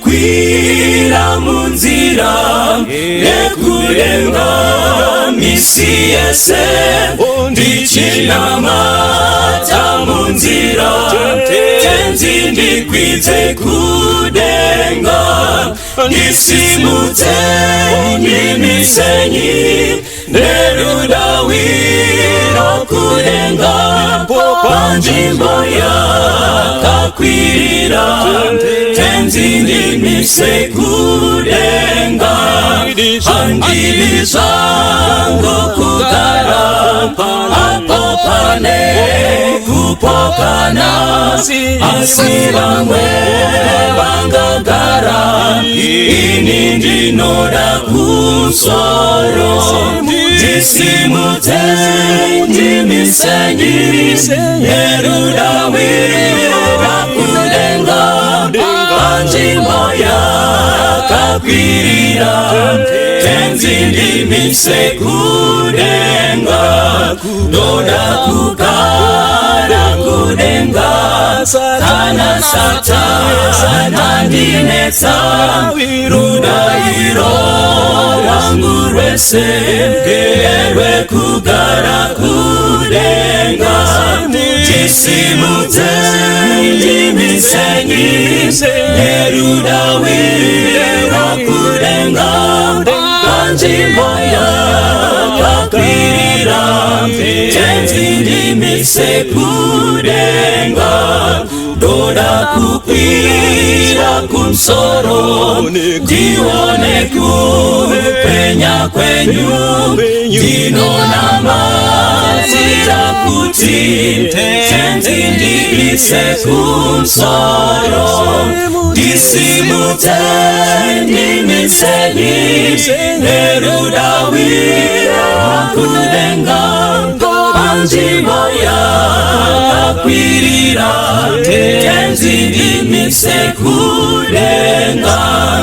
kwira munzira nekurenga misi yese ndichinamata munzira tenzi ndikwidze kudenga ndisimudze nyimisenyi nerudawiro kudenga panzvimbo yakakwirira tenzi ndimise kudenga handiri zvangu kugara apo pane kupokana asi vamwe vangagara ini ndinoda kusoro ndisimudze ndimisenyi nerudawira kudenga panzvimbo yakakwirira tenzi ndimise kudenga ndoda kugara kudenga kana satana ndinetsa rudairo rwangu rwese ngerwe kugara kudenga ndisimudze ndimisenyi nerudawiro kudenga panzvimbo yakakwirira tenzi ndimise kudenga ndoda kukwira kumusoro ndione kupenya kwenyu ndinonamatira kuti tenzi ndimise kumusoro ndisimudze ndimisenyi nerudawira kudenga panzvimbo yakakwirira tenzi ndimise kudenga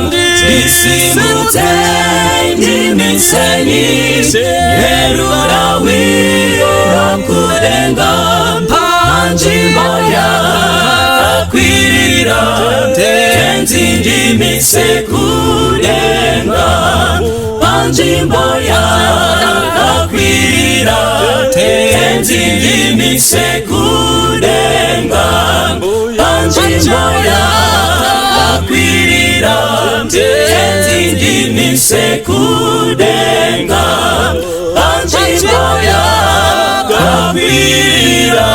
ndisimudze ndimisenyi nerudawira kudenga panzvimbo yakakwirira tenzi ndimise kudenga panzvimbo yakakwirira tenzi ndimise kudenga panzvimbo yakakwirira tenzi ndimise kudenga panzvimbo yakakwirira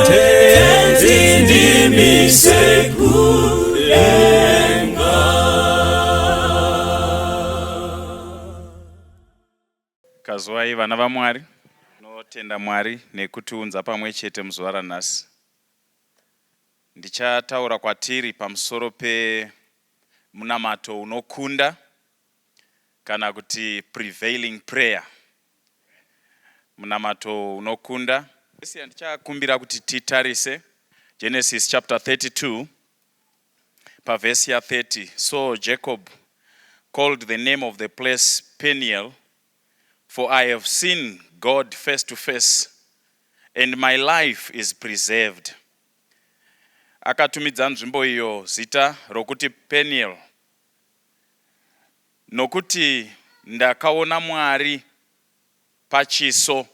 tenzi ndimise kudenga. Kazwai vana vaMwari, notenda Mwari nekutiunza pamwe chete muzuva ranhasi. Ndichataura kwatiri pamusoro Munamato unokunda kana kuti prevailing prayer. Munamato unokunda. Ndichakumbira kuti titarise Genesis chapter 32 verse 30. So Jacob called the name of the place Peniel, for I have seen God face to face, and my life is preserved. Akatumidza nzvimbo iyo zita rokuti Peniel, nokuti ndakaona Mwari pachiso,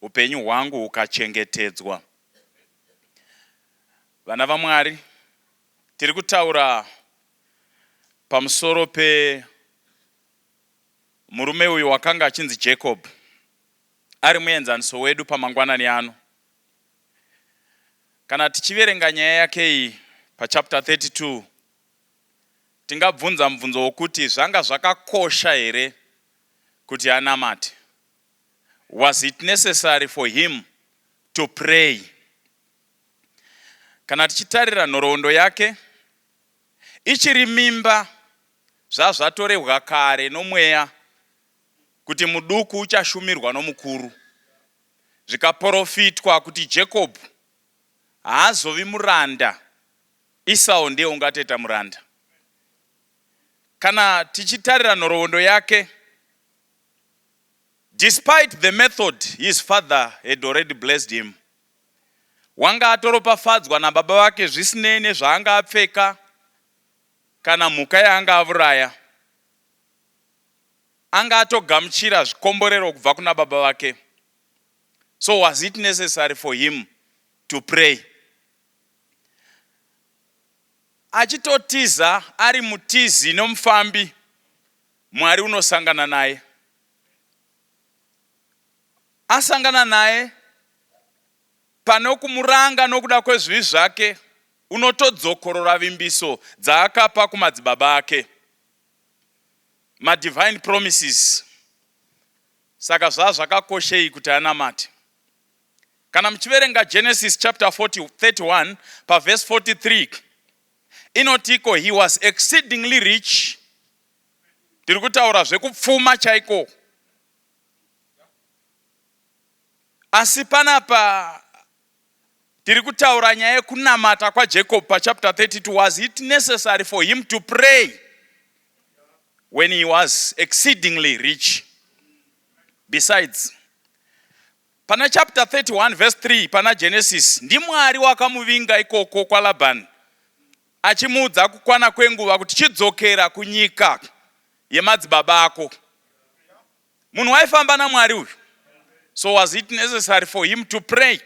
upenyu hwangu hukachengetedzwa. Vana vaMwari, tiri kutaura pamusoro murume uyu wakanga achinzi Jacob, ari muenzaniso wedu pamangwanani ano. Kana tichiverenga nyaya yake iyi pachapter 32, tingabvunza mubvunzo wokuti zvanga zvakakosha here kuti anamate. Was it necessary for him to pray? Kana tichitarira nhoroondo yake, ichiri mimba zvazvatorehwa kare nomweya kuti muduku uchashumirwa nomukuru. Zvikaprofitwa kuti Jacob haazovi muranda, Esau ndiye ungateta muranda. Kana tichitarira nhoroondo yake, despite the method his father had already blessed him, wanga atoropafadzwa nababa vake zvisinei nezvaanga apfeka, kana mhuka yaanga avuraya anga atogamuchira zvikomborero kubva kuna baba vake. So was it necessary for him to pray? Achitotiza ari mutizi nomufambi, Mwari unosangana naye. Asangana naye pano kumuranga nokuda kwezvivi zvake, unotodzokorora vimbiso dzaakapa kumadzibaba ake, ma divine promises. Saka zvakakoshei kuti anamate. Kana muchiverenga Genesis chapter 31 verse 43, inotiko he was exceedingly rich. Tiri kutaura zvekupfuma chaiko. Asi panapa tiri kutaura nyaya yekunamata kwaJacob chapter 32. Was it necessary for him to pray when he was exceedingly rich? Besides, pana chapter 31 verse 3 pana Genesis, ndi Mwari wakamuvinga ikoko kwa Labani, achimuudza kukwana kwenguva kuti chidzokera kunyika yemadzibaba ako. Munhu waifamba naMwari uyu. So was it necessary for him to pray?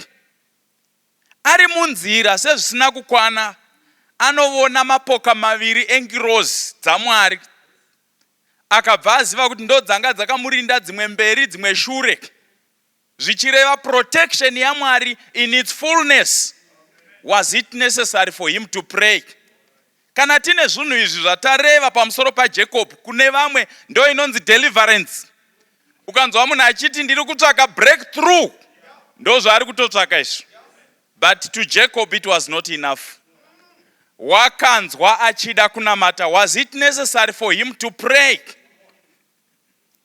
Ari munzira sezvisina kukwana, anovona mapoka maviri engirozi dzaMwari, akabva aziva kuti ndo dzanga dzakamurinda, dzimwe mberi dzimwe shure, zvichireva protection yaMwari in its fullness. Was it necessary for him to pray? Kana tine zvinhu izvi zvatareva pamusoro paJacob, kune vamwe ndo inonzi deliverance. Ukanzwa munhu achiti ndiri kutsvaka breakthrough, ndo zvaari kutotsvaka izvi. But to Jacob it was not enough. Wakanzwa achida kunamata. Was it necessary for him to pray?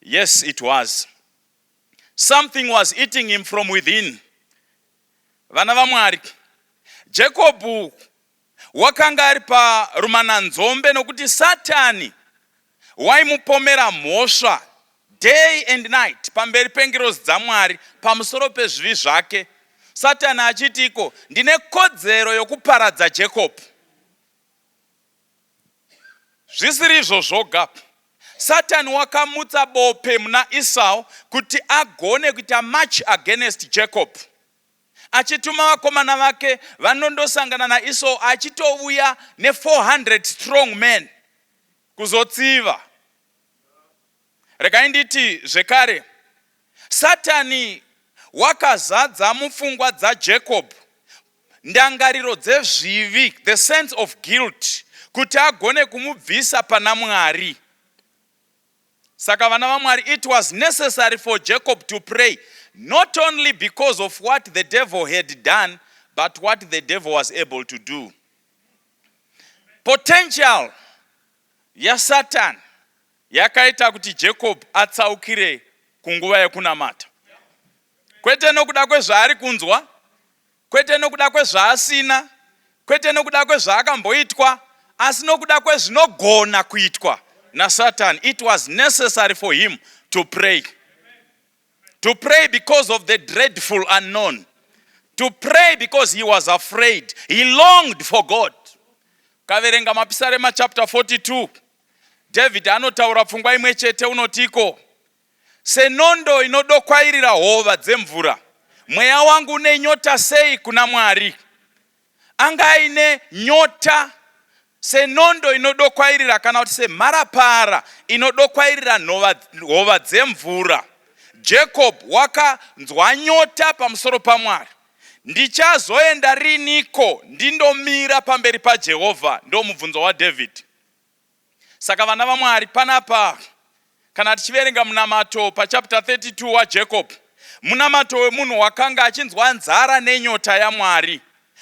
Yes, it was. Something was eating him from within. Vana vaMwari, Jacob wakanga ari parumana nzombe nokuti Satani waimupomera mhosva day and night pamberi pengirozi dzaMwari pamusoro pezvivi zvake. Satani achitiko, ndine kodzero yokuparadza Jacob. Zvisiri izvo zvoga, Satani wakamutsa bope muna Esau kuti agone kuita march against Jacob. Achituma vakomana vake vanondosangana naEsau, achitovouya ne400 strong men kuzotsiva. Regai nditi zvekare, Satani wakazadza mupfungwa dzaJacob ndangariro dzezvivi, the sense of guilt, kuti agone kumubvisa pana Mwari. Saka vana vaMwari, it was necessary for Jacob to pray, not only because of what the devil had done, but what the devil was able to do. Potential ya Satan yakaita kuti Jacob atsaukire kunguva yekunamata. Kwete nokuda kwezvaari kunzwa, kwete nokuda kwezvaasina, kwete nokuda kwezvaakamboitwa, asi nokuda kwezvinogona kuitwa naSatan. It was necessary for him to pray. To pray because of the dreadful unknown. To pray because he was afraid. He longed for God. Kaverenga Mapisarema chapter 42. David anotaura pfungwa imwe chete, unotiko, senondo inodokwairira hova dzemvura, mweya wangu une nyota sei kuna Mwari. Anga aine nyota senondo inodokwairira, kana kuti semharapara inodokwairira hova dzemvura. Jacob wakanzwa nyota pamusoro paMwari. Ndichazoenda riniko ndindomira pamberi paJehovha? Ndo mubvunzo waDavid. Saka vana vaMwari, panapa kana tichiverenga Munamato pachapter 32 waJacob, munamato wemunhu wakanga achinzwa nzara nenyota yaMwari,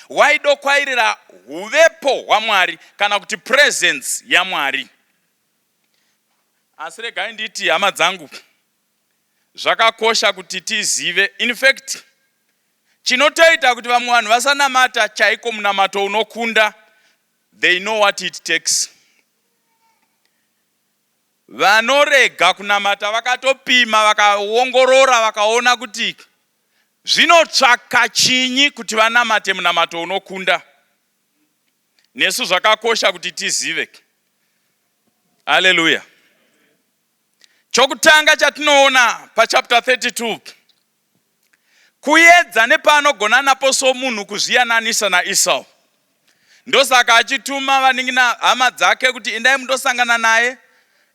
waidokwairira uvepo hwaMwari kana kuti presence yaMwari. Asi regai nditi, hama dzangu, zvakakosha kuti tizive, in fact, chinotoita kuti vamwe vanhu vasanamata chaiko munamato unokunda, they know what it takes. Vanorega kunamata vakatopima, vakaongorora, vakaona kuti zvinotsvaka chinyi kuti vanamate munamato unokunda. Nesu zvakakosha kuti tizive. Haleluya. Chokutanga chatinoona pa chapter 32. Kuedza nepanogona napo somunhu kuzviyananisa naEsau. Ndosaka achituma vaningina hama dzake kuti endai mundosangana naye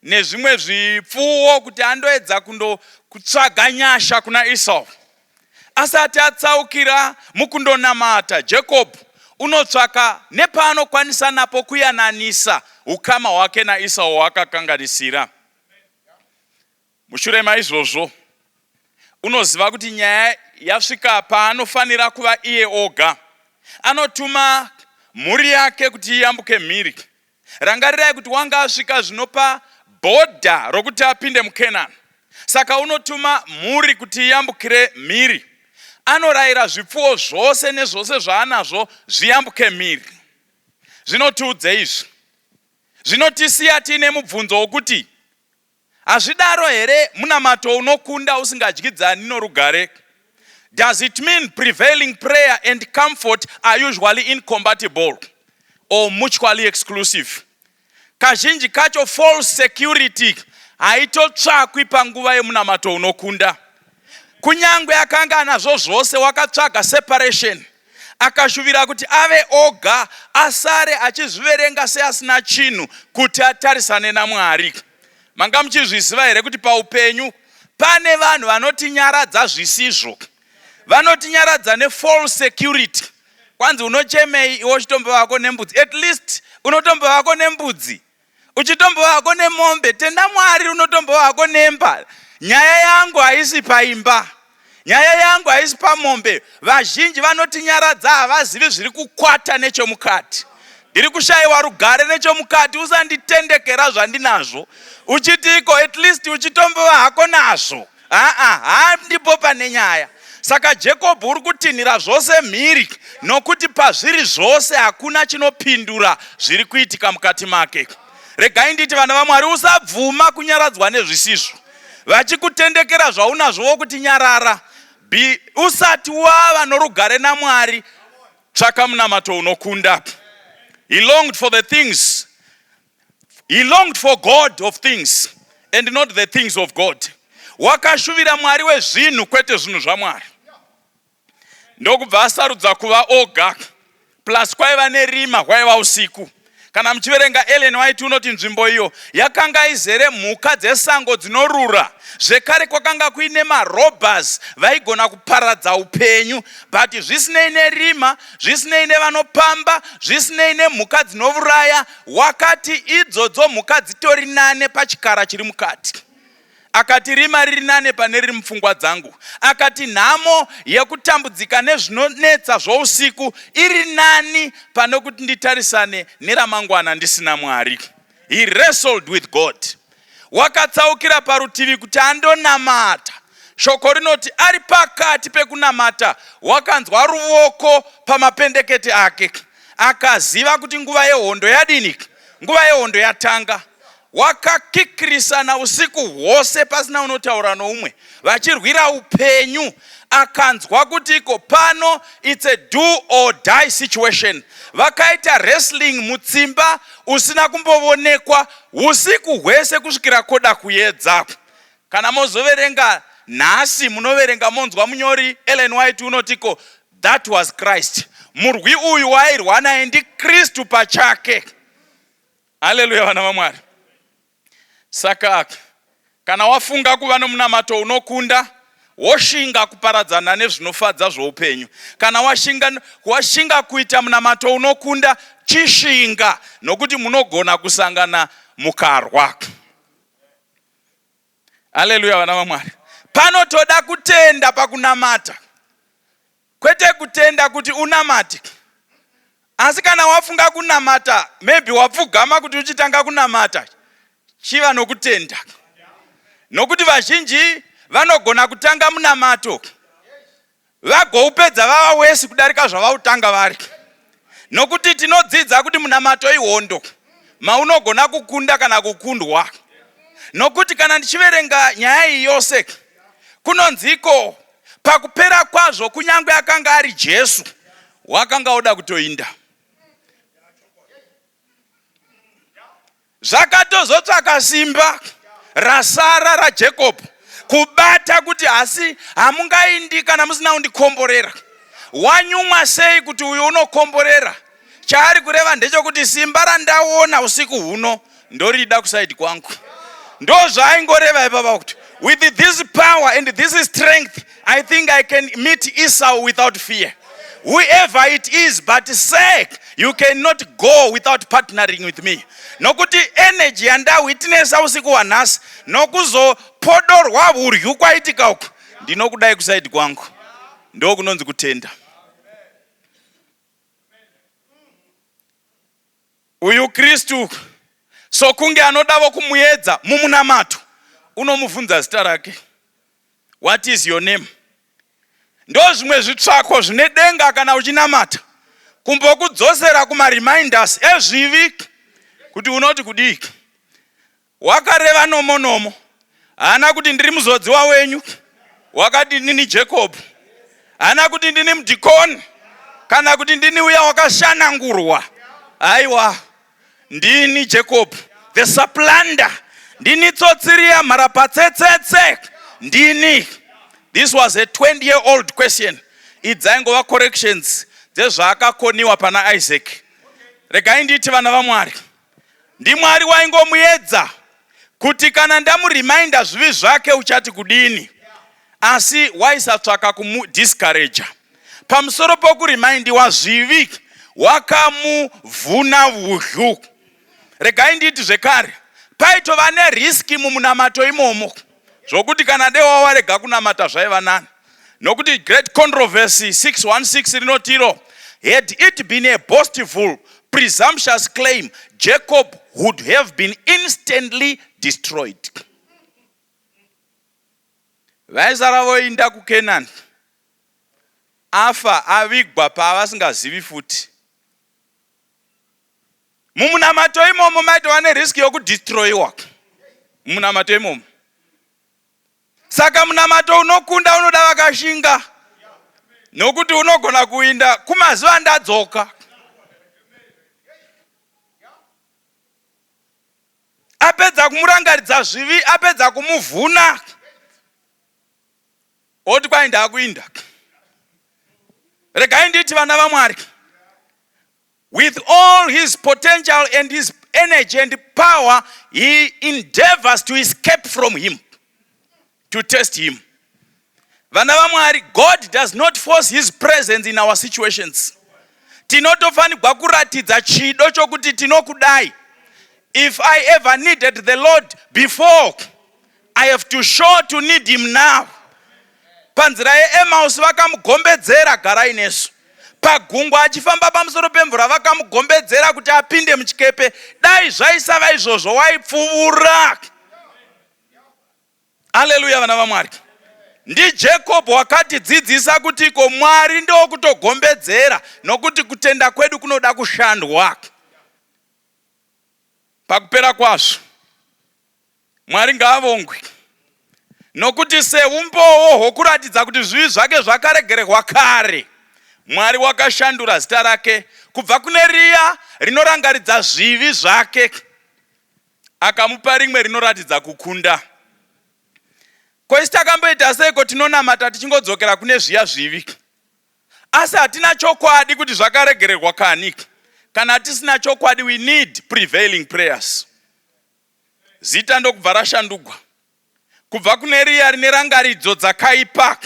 nezvimwe zvipfuwo kuti andoedza kutsvaga nyasha kuna Esau. Asati atsaukira mukundonamata, Jacob unotsvaka nepaanokwanisa napo kuyananisa ukama hwake naEsau hwakakanganisira. Mushure maizvozvo unoziva kuti nyaya yasvika paanofanira kuva iye oga. Anotuma mhuri yake kuti iyambuke mhiri. Rangarirai kuti wanga asvika zvinopa bhodha rokuti apinde muKenani. Saka unotuma mhuri kuti iyambukire mhiri. Anorayira zvipfuwo zvose nezvose zvaanazvo zviyambuke mhiri. Zvinotiudze izvi. Zvinotisiya tine mubvunzo wokuti hazvidaro here munamato unokunda usingadyidzani norugare? Does it mean prevailing prayer and comfort are usually incompatible or mutually exclusive? Kazhinji kacho false security haitotsvakwi panguva yemunamato unokunda. Kunyangwe akanga anazvo zvose wakatsvaga separation. Akashuvira kuti ave oga asare achizviverenga seasina chinhu kuti atarisane naMwari. Manga muchizviziva here kuti paupenyu pane vanhu vanotinyaradza zvisizvo. Vanotinyaradza ne-false security. Kwanzi unochemei iwo chitombo wako nembudzi. At least unotombo wako nembudzi. Uchitombo wako nemombe. Tenda Mwari unotombo wako nemba. Nyaya yangu haisi paimba. Nyaya yangu haisi pamombe. Vazhinji vanotinyaradza havazivi zviri kukwata nechomukati. Ndiri kushayiwa rugare nechomukati, usanditendekera zvandinazvo. Uchitiko at least uchitombo hako nazvo. Ndipo pane nyaya. Saka Jacob uri kutinhira zvose mhiri nokuti pazviri zvose hakuna chinopindura zviri kuitika mukati make. Regai nditi vana vaMwari, usabvuma kunyaradzwa nezvisizvo. Vachikutendekera zvaunazvo kuti nyarara. Usati wava norugare naMwari, tsvaka munamato unokunda. He longed for the things. He longed for God of things and not the things of God. Wakashuvira Mwari wezvinhu kwete zvinhu zvaMwari. Ndokubva asarudza kuva oga. Plus kwaiva nerima, kwaiva usiku. Kana muchiverenga Ellen White unoti nzvimbo iyo yakanga izere mhuka dzesango dzinorura. Zvekare kwakanga kuine marobbers vaigona kuparadza upenyu. But zvisinei nerima, zvisinei nevanopamba, zvisinei nemhuka dzinouraya, wakati idzodzo mhuka dzitori nane pachikara chiri mukati. Akati rima riri nane pane riri mupfungwa dzangu. Akati nhamo yekutambudzika nezvinonetsa zvousiku iri nani pane kuti nditarisane neramangwana ndisina Mwari. He wrestled with God. Wakatsaukira parutivi kuti andonamata. Shoko rinoti ari pakati pekunamata wakanzwa ruoko pamapendekete ake. Akaziva kuti nguva yehondo yadini? Nguva yehondo yatanga. Wakakikirisana usiku hwose pasina unotaura noumwe. Vachirwira upenyu. Akanzwa kuti iko pano it's a do or die situation. Vakaita wrestling mutsimba usina kumbovonekwa usiku hwese kusvikira koda kuedza. Kana mozoverenga nhasi munoverenga monzwa munyori Ellen White unotiko that was Christ. Murwi uyu wairwa naye ndiKristu pachake. Haleluya vana vaMwari. Saka kana wafunga kuva nomunamato unokunda, woshinga kuparadzana nezvinofadza zvoupenyu. Kana washinga kuita munamato unokunda, chishinga nokuti munogona kusangana mukarwa. Haleluya vana vaMwari. Panotoda kutenda pakunamata. Kwete kutenda kuti unamate. Asi kana wafunga kunamata, maybe wapfugama kuti uchitanga kunamata, chiva nokutenda. Nokuti vazhinji vanogona kutanga munamato vagoupedza vava wesi kudarika zvavautanga vari. Nokuti tinodzidza kuti munamato ihondo, maunogona kukunda kana kukundwa. Nokuti kana ndichiverenga nyaya iyi yose, kunonziko pakupera kwazvo kunyangwe akanga ari Jesu, wakanga oda kutoinda. Zvakatozotsvaka simba rasara raJacob kubata kuti asi hamungaindi kana musina kundikomborera. Wanyumwa sei kuti uyu unokomborera? Chaari kureva ndechekuti simba randaona usiku huno ndorida kusaidi kwangu. Ndo zvaingoreva ipapa kuti with this power and this strength I think I can meet Esau without fear. Whoever it is, but say you cannot go without partnering with me. Nokuti energy anda witness usiku wanasi nokuzo podorwa uryu kwaitika uku ndinokudai kusaidi kwangu. Ndo kunonzi kutenda. Uyu Kristu sokunge anodavo kumuedza mumunamato unomubvunza zita rake. What is your name? Ndo zvimwe zvitsvako zvine denga kana uchinamata kumbokudzosera kuma reminders ezvivi kuti unoti kudii. Wakareva nomo hana kuti ndiri muzodziwa wenyu, wakati ndini Jacob, hana kuti ndini mudhikoni kana kuti ndini uya wakashanangurwa. Aiwa, ndini Jacob the supplanter, ndini tsotsiriya mharapatsetsetse, ndini. This was a 20-year-old question. Idzaingova corrections dzezvaakakoniwa pana Isaac. Regai nditi vana vaMwari, ndiMwari waingomuedza kuti kana ndamureminder zvivi zvake uchati kudini, asi waisatsvaka kumudiscourage. Pamusoro pokuremindiwa zvivi wakamuvhuna vudyu. Regai nditi zvekare, paitova neriski mumunamato imomo zvokuti kana dewa warega kunamata zvaiva nani. Nokuti great controversy 616 rinotiro, had it been a boastful, presumptuous claim, Jacob would have been instantly destroyed. Vaisara voinda kuKenani, afa avigwa pavasingazivi futi. Mumunamato imomo maitova neriski yokudestroyiwa. Mumunamato imomo. Saka munamato unokunda unoda vakashinga. Nokuti unogona kuinda kumazuva ndadzoka. Apedza kumurangaridza zvivi, apedza kumuvhuna, oti kwainda kuinda. Regai nditi vana vaMwari, with all his potential and his energy and power, he endeavors to escape from him, to test him. Vana vaMwari, God does not force his presence in our situations. Tinotofanirwa kuratidza chido chokuti tinokudai. If I ever needed the Lord before, I have to show to need him now. Panzira yeEmmaus vakamugombedzera garai nesu. Pagungwa achifamba pamusoro pemvura vakamugombedzera kuti apinde muchikepe. Dai zvaisava izvozvo waipfuura. Haleluya vana vaMwari. Ndi Jacob wakatidzidzisa kuti ko Mwari ndo kutogombedzera nokuti kutenda kwedu kunoda kushandwa. Pakupera kwazvo Mwari ngaavongwe nokuti seumbowo hwokuratidza kuti zvivi zvake zvakaregererwa kare, Mwari wakashandura zita rake kubva kune riya rinorangaridza zvivi zvake akamupa rimwe rinoratidza kukunda. Kwesi takamboita seiko tinonamata tichingodzokera kune zviya zvivi, asi hatina chokwadi kuti zvakaregererwa kani. Kana tisina chokwadi, we need prevailing prayers. Zita ndokubva rashandugwa kubva kune riya rine rangaridzo dzakaipa.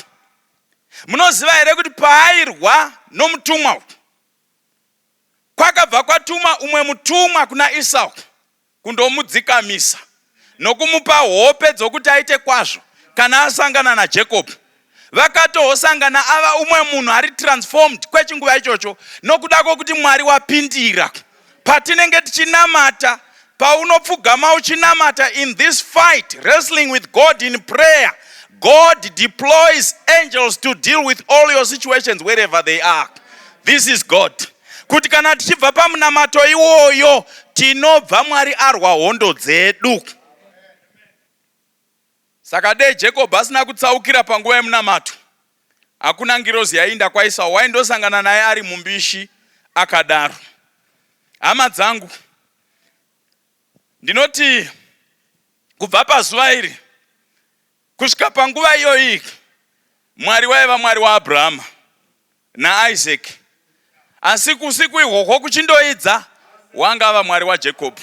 Munoziva here kuti paairwa nomutumwa, kwakabva kwatuma umwe mutumwa kuna Esau kundomudzikamisa nokumupa hope dzokuti aite kwazvo kana asangana naJacob. Vakatosangana ava umwe munhu ari transformed kwechinguva ichocho nokuda kwokuti Mwari wapindira. Patinenge tichinamata, paunopfugama uchinamata in this fight, wrestling with God in prayer, God deploys angels to deal with all your situations wherever they are. This is God. Kuti kana tichibva pamunamato iwoyo tinobva Mwari arwa hondo dzedu. Saka dei Jacob asina kutsaukira panguva yemunamato, hakuna ngirozi yainda kwa Esau, waindosangana naye ari mumbishi akadaro. Hama dzangu, Ndinoti kubva pazuva iri kusvika panguva iyoyi Mwari waiva Mwari waAbrahama naIsaac, asi kusiku ihwohwo kuchindoidza wangava Mwari waJacob.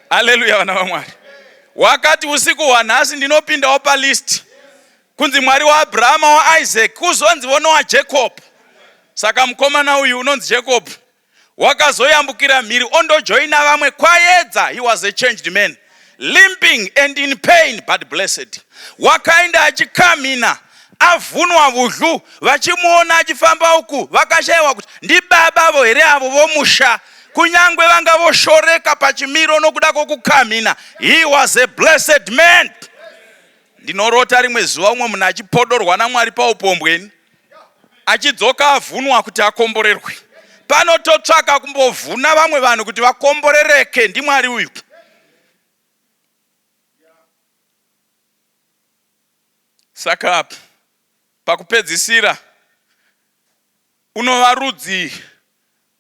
Haleluya vana vaMwari. Wakati usiku hwanhasi ndinopindawo palist kunzi Mwari waAbrahama, waIsaac, kuzonzi vono waJacob. Saka mukomana uyu unonzi Jacob wakazoyambukira mhiri ondojoina vamwe kwaedza. He was a changed man, limping and in pain but blessed. Wakaenda achikamina avhunwa vudlu, vachimuona achifamba uku vakashayiwa kuti ndibaba vo here avo vomusha, kunyangwe vanga voshoreka pachimiro nokuda kwokukamina. He was a blessed man. Ndinorota rimwe zuva umwe munhu achipodorwa naMwari paupombweni achidzoka avhunwa kuti akomborerwe. Panototsvaka kumbovhuna vamwe vanhu kuti vakomborereke ndiMwari uyu. Saka pakupedzisira unova rudzi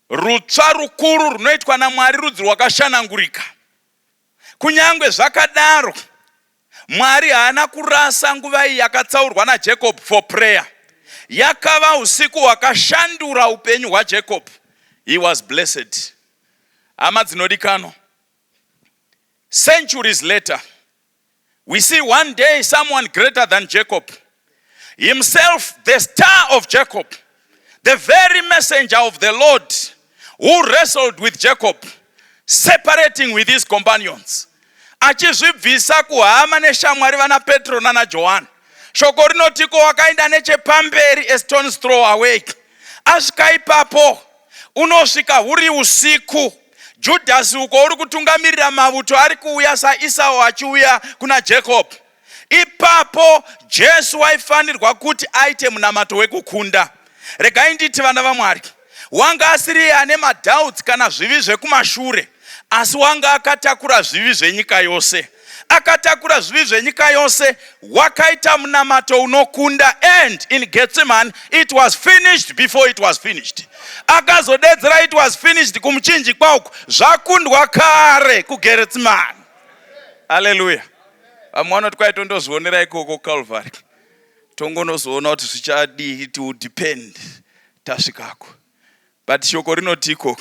rutsva rukuru runoitwa naMwari, rudzi rwakashanangurika. Kunyangwe zvakadaro Mwari haana kurasa nguva iyi yakatsaurwa naJacob for prayer. Yakava usiku hwakashandura upenyu hwaJacob. He was blessed. Hama dzinodikanwa, centuries later we see one day someone greater than Jacob, himself the star of Jacob, the very messenger of the Lord who wrestled with Jacob, separating with his companions, achizvibvisa kuhama neshamwari vana Petro nana John. Shoko rinotiko wakaenda nechepamberi a stone's throw away. Asvika ipapo unosvika huri usiku, Judhasi uko uri kutungamirira mavuto ari kuuya saEsau achiuya kuna Jacob. Ipapo Jesu waifanirwa kuti aite munamato wekukunda. Regai nditi vana vaMwari, wanga asiri ane madoubts kana zvivi zvekumashure, asi wanga akatakura zvivi zvenyika yose. Akatakura zvivi zvenyika yose, wakaita munamato unokunda, and in Gethsemane it was finished before it was finished. Akazodedzera it was finished kumuchinji kwauku, zvakundwa kare kuGethsemane. Hallelujah. Amwana twaitondozvionera ikoko Calvary. Tongonozoona kuti zvichadii, it will depend tasvikako. But shoko rinotiko,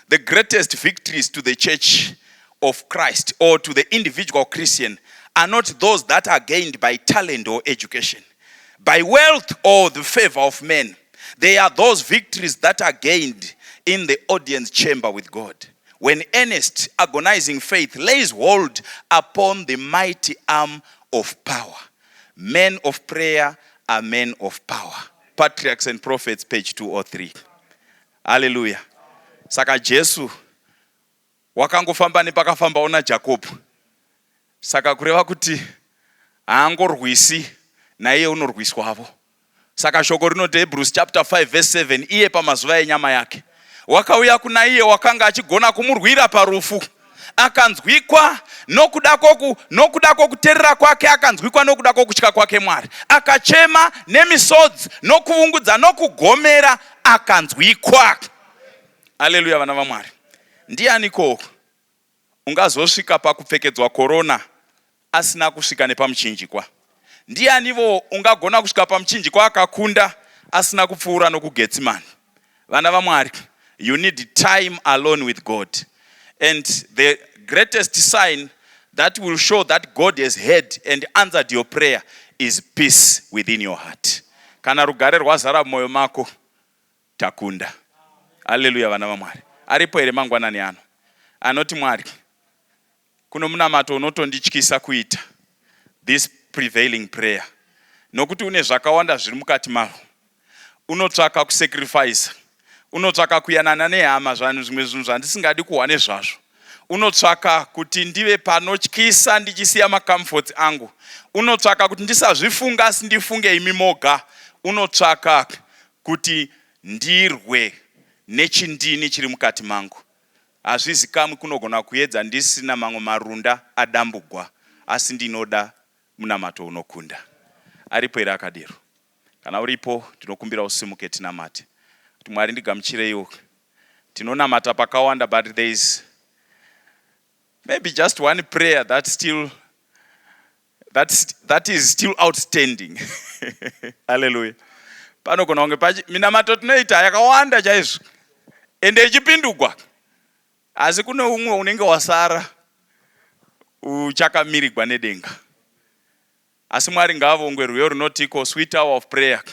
the greatest victories to the church of Christ or to the individual Christian are not those that are gained by talent or education, by wealth or the favor of men. They are those victories that are gained in the audience chamber with God, when earnest, agonizing faith lays hold upon the mighty arm of power. Men of prayer are men of power. Patriarchs and Prophets, page 203. Hallelujah. Saka Jesu wakangofamba nepakafambawo naJacob. Saka kureva kuti haangorwisi naiye unorwiswavo. Saka shoko rinoti Hebrews chapter 5 verse 7, iye pamazuva enyama yake wakauya kuna iye wakanga achigona kumurwira parufu, akanzwikwa nokuda kwokuteerera kwake, akanzwikwa nokuda kwokutya kwake Mwari, akachema nemisodzi nokuungudza nokugomera, akanzwikwa. Haleluya vana vaMwari. Ndianiko ungazosvika pakupfekedzwa korona asina kusvika nepamuchinjikwa? Ndianivo ungagona kusvika pamuchinjikwa akakunda asina kupfuura nokuGetsemane? Vana vaMwari, you need time alone with God. And the greatest sign that will show that God has heard and answered your prayer is peace within your heart. Kana rugare rwazara mumwoyo mako, takunda. Haleluya vana vaMwari. Aripo here mangwanani ano anoti Mwari, kuno munamato unotondityisa kuita this prevailing prayer, nokuti une zvakawanda zviri mukati mavo. Unotsvaka kusacrifice, unotsvaka kuyanana nehama, zvanhu zvimwe zvinhu zvandisingadi kuhwa nezvazvo. Unotsvaka kuti ndive panotyisa ndichisiya macomforts angu. Unotsvaka kuti ndisazvifunga asi ndifunge imi moga. Unotsvaka kuti ndirwe nechindini chiri mukati mangu. Hazvizi kamwe kunogona kuedza ndisina mamwe marunda adambugwa, asi ndinoda munamato unokunda. Aripo here akadero? Kana uripo, tinokumbira usimuke tinamate. Kuti Mwari ndigamuchireiwo. Tinonamata pakawanda, but there is maybe just one prayer that is still outstanding. Hallelujah. Pano kunonge pachi minamato tunoita yakawanda chaizvo ende ichipindugwa, asi kune umwe unenge wasara uchakamirigwa nedenga. Asi Mwari ngaavongwe rwiyo runotiko sweet hour of prayer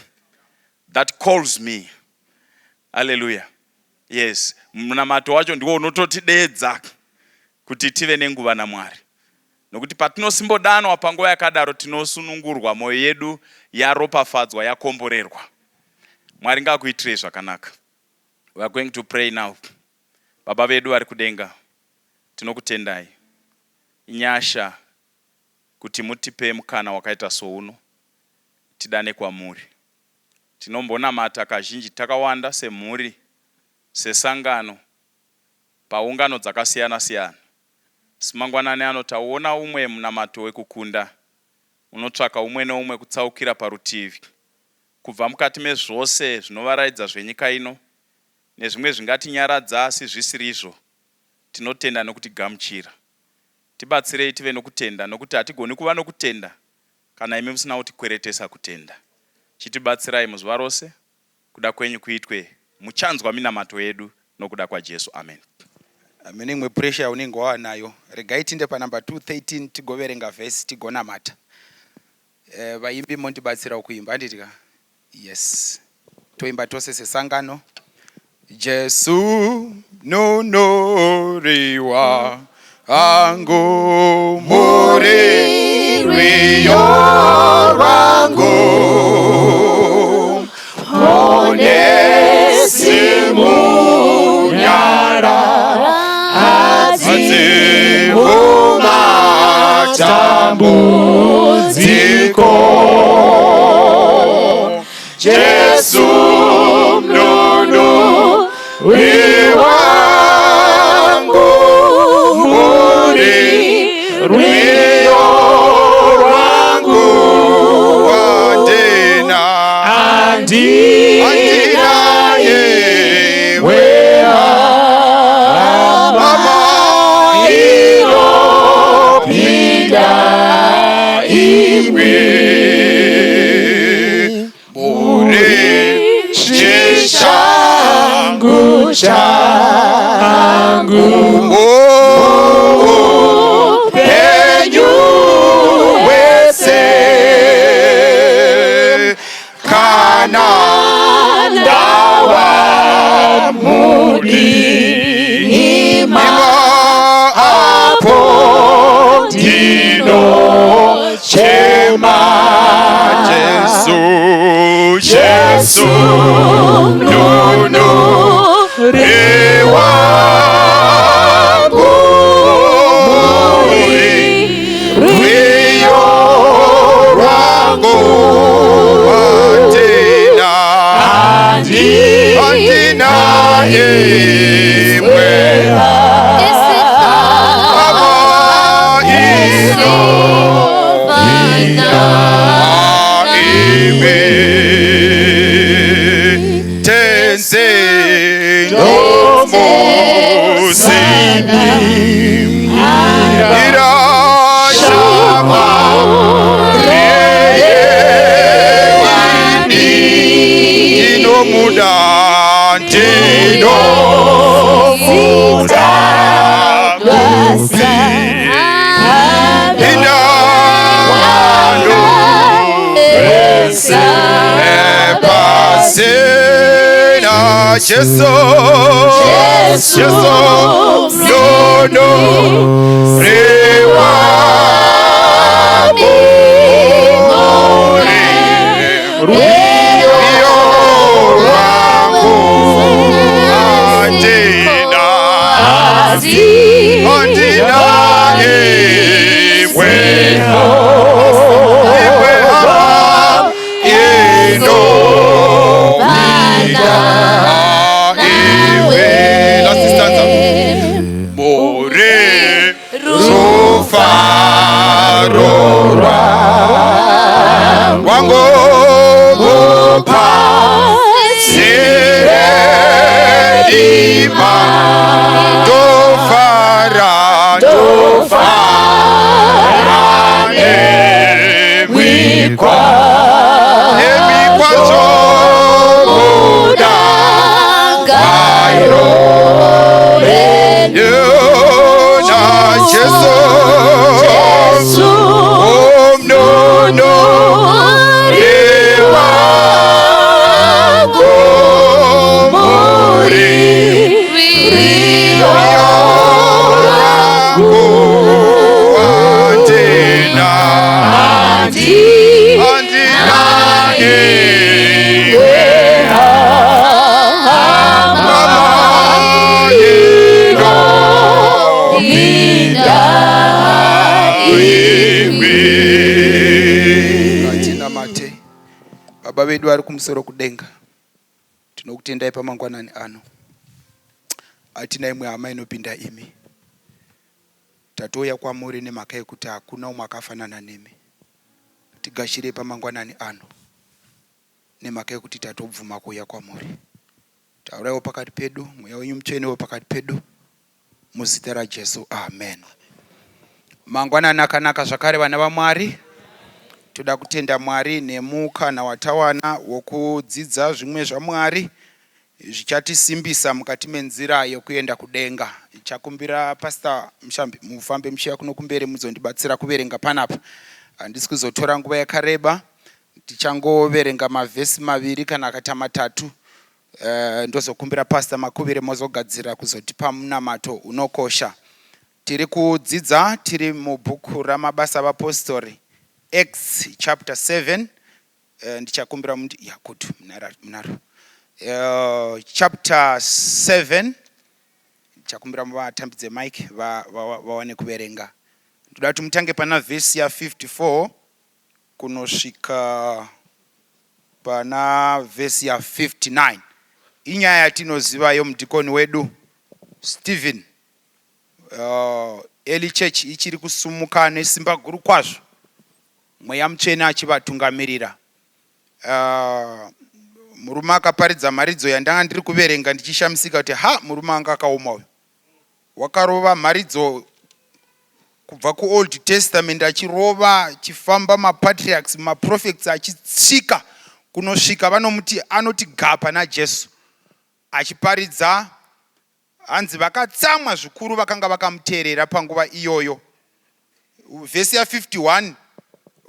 that calls me. Hallelujah. Yes, munamato wacho ndiwo unototidedza kuti tive nenguva naMwari. Nokuti patinosimbodanwa panguva yakadaro tinosunungurwa, moyo yedu yaropafadzwa, yakomborerwa. Mwari ngakuitire zvakanaka. We are going to pray now. Baba vedu vari kudenga, tinokutendai. Inyasha kuti mutipe mukana wakaita souno, tidane kwamuri. Tinombonamata kazhinji takawanda semhuri, sesangano, paungano dzakasiyana siyana. Simangwanani ano taona umwe munamato wekukunda, unotsvaka umwe neumwe kutsaukira parutivi. Kubva mukati mezvose zvinovaraidza zvenyika ino, nezvimwe zvingatinyaradza asi zvisiri izvo, tinotenda nokuti gamuchira. Tibatsirei tive nokutenda, nokuti hatigoni kuva nokutenda kana imi musina kutikweretesa kutenda. Chitibatsirai muzuva rose, kuda kwenyu kuitwe muchanzwa minamato yedu nokuda kwaJesu. Amen. Mune imwe pressure unenge wanayo, regai tinde panamba 213 tigoverenga vhesi tigonamata. Vaimbi mondibatsira kuimba nditika. Yes. Toimba tose sesangano. Jesu nonoriwa angu muri rwiyo rwangu Onesimu nyara azivuma tambudziko Jesu mnono wiwangu muri rwiyo rwangu andina yewe mama iropinda imwe muri chishangu changu penyu wese kana ndawa mudima apo dino chema Jesu nunu rewa rwiyo rwangu andina imwe Jesu nono rewa rwiyo rwangu andina imwe Sirema, do fara, do vedu vari kumusoro kudenga, tinokutendai pamangwanani ano. Hatina imwe hama inopinda imi. Tatouya kwamuri nemhaka yekuti hakuna umwe akafanana nemi. Tigashirei pamangwanani ano nemhaka yekuti tatobvuma kuuya kwamuri. Tauraiwo pakati pedu, mweya wenyu mutsvenewo pakati pedu, muzita raJesu, amen. Mangwanani akanaka zvakare vana vaMwari. Toda kutenda Mwari nemukana watawana wokudzidza zvimwe zvaMwari zvichatisimbisa mukati menzira yokuenda kudenga. Chakumbira Pastor Mushambi mufambe mushiya kuno kumberi muzondibatsira kuverenga panapa. Handisi kuzotora nguva yakareba. Tichangoverenga mavhesi maviri kana akaita matatu. Ndozokumbira Pastor Makuvire mozogadzira kuzotipa munamato unokosha. Tiri kudzidza tiri mubhuku ramabasa avapostori Acts chapter 7. Ndichakumbira mundi yakutu munaro. Chapter 7. Ndichakumbira vatambidze mic vawane kuverenga. Ndoda kuti mutange pana vhesi ya 54 kunosvika pana vhesi ya 59. Inyaya yatinoziva yomudhikoni wedu Stephen. Early church ichiri kusumuka nesimba guru kwazvo. Mweya mutsvene achivatungamirira. Murume akaparidza maridzo yandanga ndiri kuverenga ndichishamisika kuti murume anga akaoma uyu. Wakarova maridzo kubva kuOld Testament achirova achifamba mapatriarchs maprophets achitsika kunosvika vanomuti anoti gapa naJesu. Achiparidza hanzi vakatsamwa zvikuru vakanga vakamuteerera panguva iyoyo. Vhesi ya 51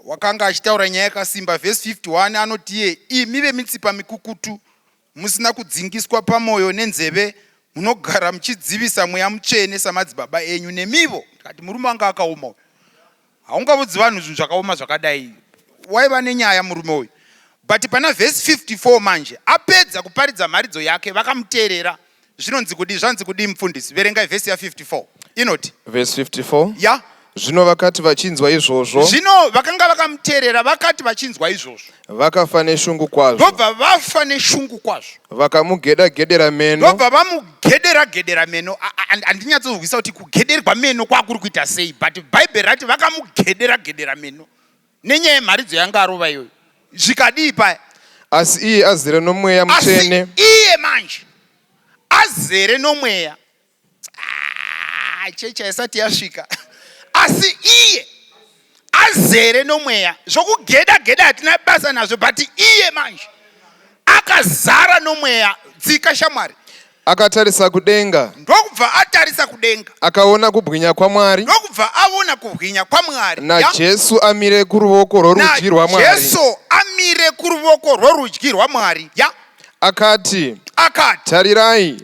wakanga achitaura nyaya yakasimba. Vhesi 51 anoti imi vemitsipa mikukutu musina kudzingiswa pamwoyo nenzeve munogara muchidzivisa mweya mutsvene samadzibaba enyu nemivo. Kati murume anga akaoma. Haungabudzi vanhu zvinhu zvakaoma zvakadai. Waiva nenyaya murume uyu. But pana vhesi 54 manje apedza kuparidza maridzo yake vakamuteerera. Zvinonzi kudi zvanzi kudi mufundisi. Verengai vhesi ya 54. Inoti Verse 54. Ya. Zvino vakati vachinzwa izvozvo, zvino vakanga vakamuteerera vakati vachinzwa izvozvo vakafa neshungu kwazvo. ndobva vafa neshungu kwazvo. Vakamugedera meno. Ndobva vamugedera meno. Handinyatsozwisisa kuti kugederwa meno kwakuri kuita sei, but Bible rati vakamugedera meno nenyaya yemharidzo yanga arova iyoyo. Zvikadii paya? Asi iye azere nomweya mutsvene. Asi iye manje azere nomweya. Checha isati yasvika. Asi iye azere nomweya. Zvokugeda hatina basa nazvo, but iye manje akazara nomweya. Dzika shamwari. Akatarisa kudenga. Ndokubva atarisa kudenga. Akaona kubwinya kwaMwari. Ndokubva aona kubwinya kwaMwari. naJesu amire kuruoko rworudyi rwaMwari. naJesu amire kuruoko rworudyi rwaMwari. Akati, tarirai,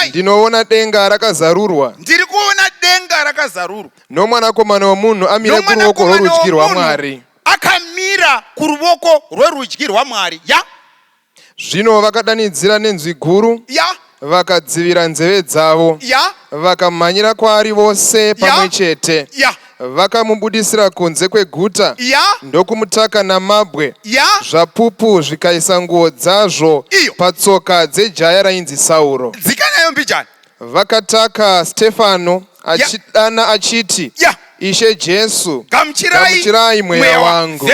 ndinoona denga rakazarurwa. ndiri kuona denga rakazarurwa. Nomwanakomana womunhu amire kuruoko rworudyi rwaMwari. Akamira kuruoko rworudyi rwaMwari. Zvino vakadanidzira nenzwi guru. Vakadzivira nzeve dzavo. Vakamhanyira kwaari vose pamwe chete. Vakamubudisira kunze kweguta. Ndokumutaka namabwe. Zvapupu zvikaisa nguo dzazvo patsoka dzejaya rainzi Sauro. Dzikanayo mbijana. Vakataka Stefano achidana achiti, Ishe Jesu, gamuchirai mweya wangu.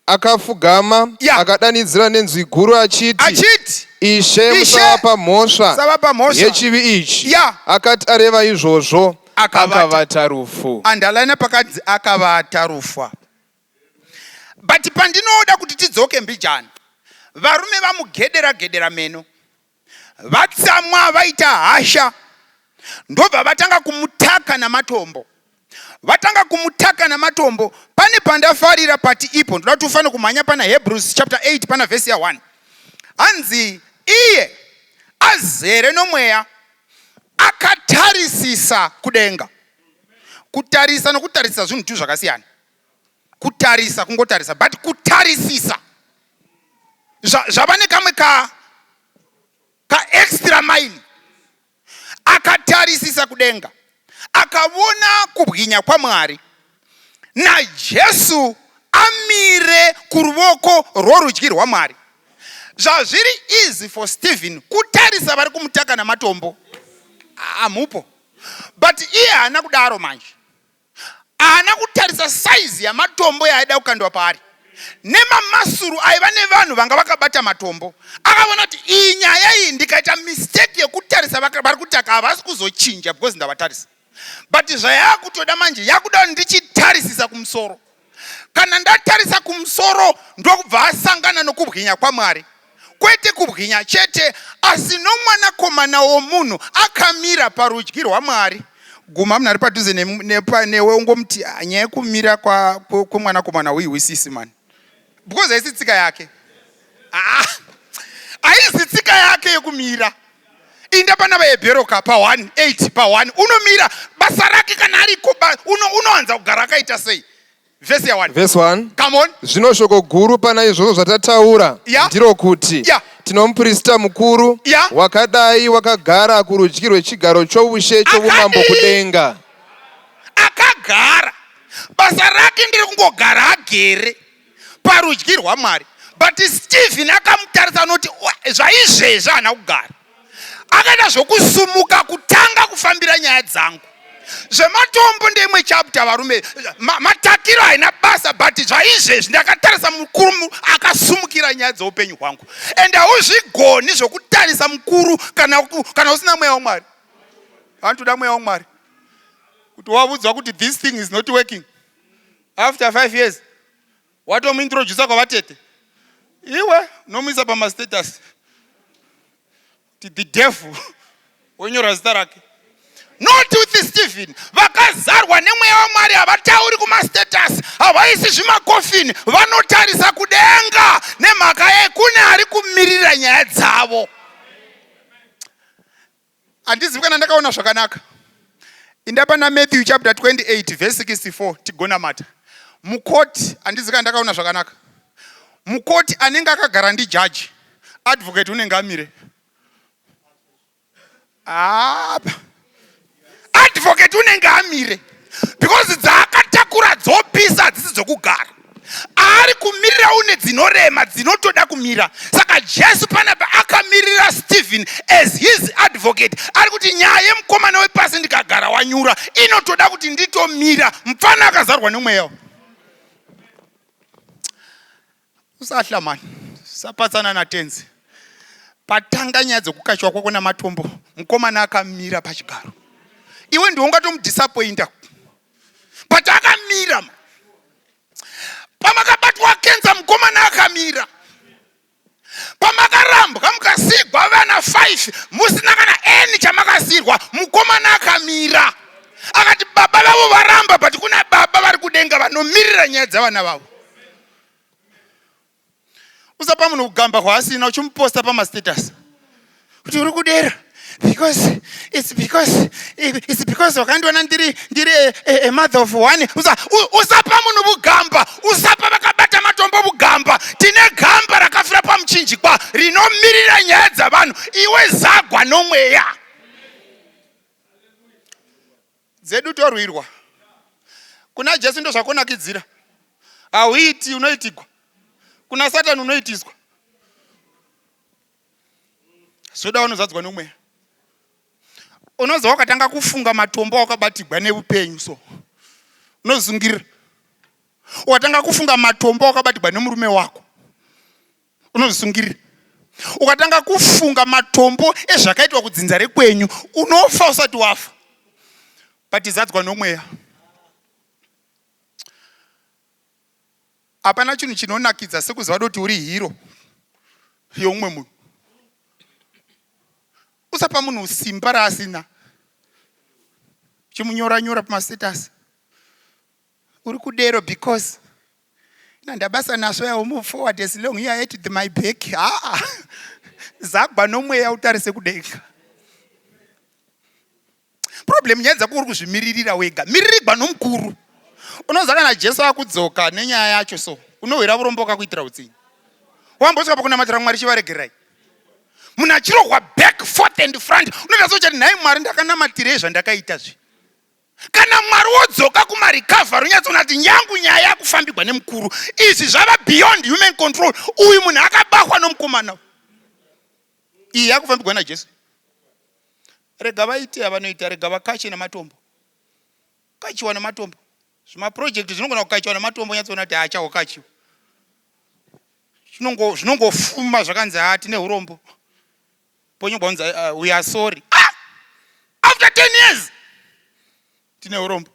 Akafugama akadanidzira nenzwi guru achiti, Ishe musavapa mhosva yechivi ichi. Akati areva izvozvo akavata rufu. Andalana pakadzi akavata rufu. But pandinoda kuti tidzoke mbijana. Varume vamugedera meno. Vatsamwa vaita hasha. Ndobva vatanga kumutaka namatombo. Pane pandafarira pati ipo. Ndoda tufane kumhanya pana Hebrews chapter 8 pana verse ya 1. Hanzi iye azere nomweya akatarisisa kudenga. Kutarisa nokutarisisa zvinhu tu zvakasiyana. Kutarisa kungotarisa, but kutarisisa zvava nekamwe ka extra mile. Akatarisisa kudenga. Akavona kubwinya kwaMwari. naJesu amire kuruoko rworudyi rwaMwari. Zvazviri easy for Stephen kutarisa vari kumutaka namatombo. Amupo. But iye haana kudaro manje. Haana kutarisa size yamatombo yaaida kukandwa paari. Nemamasuru aiva nevanhu vanga vakabata matombo. Akaona kuti iyi nyaya iyi ndikaita mistake yekutarisa vari kutaka havasi kuzochinja because ndavatarisa. But zvayakutoda manje yakuda ndichitarisisa kumusoro. Kana ndatarisa kumusoro ndokubva asangana nokubwinya kwaMwari. Kwete kubwinya chete asi nomwanakomana womunhu akamira parudyi rwaMwari. Guma munhu ari padhuze newe ungomuti nyaya yekumira kwemwanakomana uyiwisisi mani. Because haisi tsika yake. Haisi tsika yake yekumira. Inda pana vaHebheroka pa 1:8 pa 1 unomira basa rake kana ariko unoanza kugara akaita sei. Verse 1. Verse 1. Come on. Zvino shoko guru pana izvozvo zvatataura ndiro kuti tino muprista mukuru wakadai wakagara kurudyi rwechigaro choushe choumambo kudenga. Akagara. Basa rake ndiri kungogara agere parudyi rwaMwari. But Stephen akamutarisa noti zvaizvezvi haana kugara. Akaita zvokusumuka kutanga kufambira nyaya dzangu. Zvematombo ndemwe chapter varume. Matakiro haina basa but zvaizvezvi ndakatarisa mukuru akasumukira nyaya dzeupenyu hwangu. And hauzvigoni zvokutarisa mukuru kana usina mweya waMwari. Vantoda mweya waMwari. Kuti wabudzwa kuti this thing is not working. After 5 years. Watomuintroduce kwavatete. Iwe nomuisa pamastatus. The devil. Wonyora zita rake. Not with Stephen. Vakazarwa nemweya waMwari havatauri kumastatus. Havaisi zvimakofini. Vanotarisa kudenga. Nemhaka yekune ari kumirira nyaya dzavo. Handizivi kana ndakaona zvakanaka. Indapana Matthew chapter 28 verse 64 tigonamata. Mukoti handizivi kana ndakaona zvakanaka. Mukoti anenge akagara ndijaji. Advocate unenge amire. Advocate unenge amire. Because dzaakatakura dzopisa hadzisi dzokugara. Ari kumirira une dzinorema dzinotoda kumira. Saka Jesu panapa akamirira Stephen as his advocate. Ari kuti nyaya yemukomana wepasi ndikagara wanyura inotoda kuti nditomira. Mufana akazarwa nemweya. Usahla mani. Sapatsana natenzi. Patanga nyaya dzokukashwa kwako namatombo. Mukomana akamira pachigaro. Iwe ndiwo ungatomudisappointa. But akamira. Pamakabatwa kenza mukomana akamira. Pamakarambwa mukasigwa vana 5 musina kana eni chamakasirwa mukomana akamira. Akati baba vavo varamba but kuna baba vari kudenga vanomirira nyaya dzavana vavo. Usapa munhu kugamba kwaasina uchimuposta pamastatus. Kuti uri kudera. It's because wakandiona ndiri a mother of one. Usapa munhu bugamba. Usapa vakabata matombo bugamba. Tine gamba rakafira pamuchinjikwa rinomirira nyaya dzavanhu. Iwe zagwa nomweya. Zedu torwirwa. Kuna Jesu ndo zvakonakidzira. Hauiti unoitigwa. Kuna Satani unoitiswa. Soda unozadzwa nomweya. Unoza wakatanga kufunga matombo wakabatigwa neupenyu so. Unozungirira. Ukatanga kufunga matombo wakabatigwa nemurume wako. Unozungirira. Ukatanga kufunga matombo ezvakaitwa kudzinza rekwenyu, unofa usati wafa. Batizadzwa nomweya. Hapana chinhu chinonakidza sekuziva kuti uri hero yeumwe munhu. Usapa munhu simba raasina. Chimunyora pamastatus. Uri kudero because ndabasa naso ya move forward as long here to my back. Zagwa nomweya utarise kudenga. Problem nyadza kuri kuzvimiririra wega. Miririgwa nomukuru. Unoza kana Jesu akudzoka nenyaya yacho so. Unohwira uromboka kuitira utsinyi. Wambosvika pakuna matira Mwari chivaregerai. Munachirogwa back forth and front. Unotazokuti nhai Mwari ndakanamatire zvandakaita zvi. Kana Mwari wodzoka kumarikavha runyatsona kuti nyangu nyaya yakufambirwa nemukuru. Izvi zvava beyond human control. Uyu munhu akabahwa nomukomana. Iyi yakufambirwa naJesu. Rega vaite avanoita, rega vakache nematombo. Kachiwa nematombo. Zvima project zvinogona kukachiwa nematombo nyatsona kuti achawo kachiwa. Zvinongofuma zvakanzi tine urombo. Ponyogwa we are sorry. After 10 years. Tine urombo.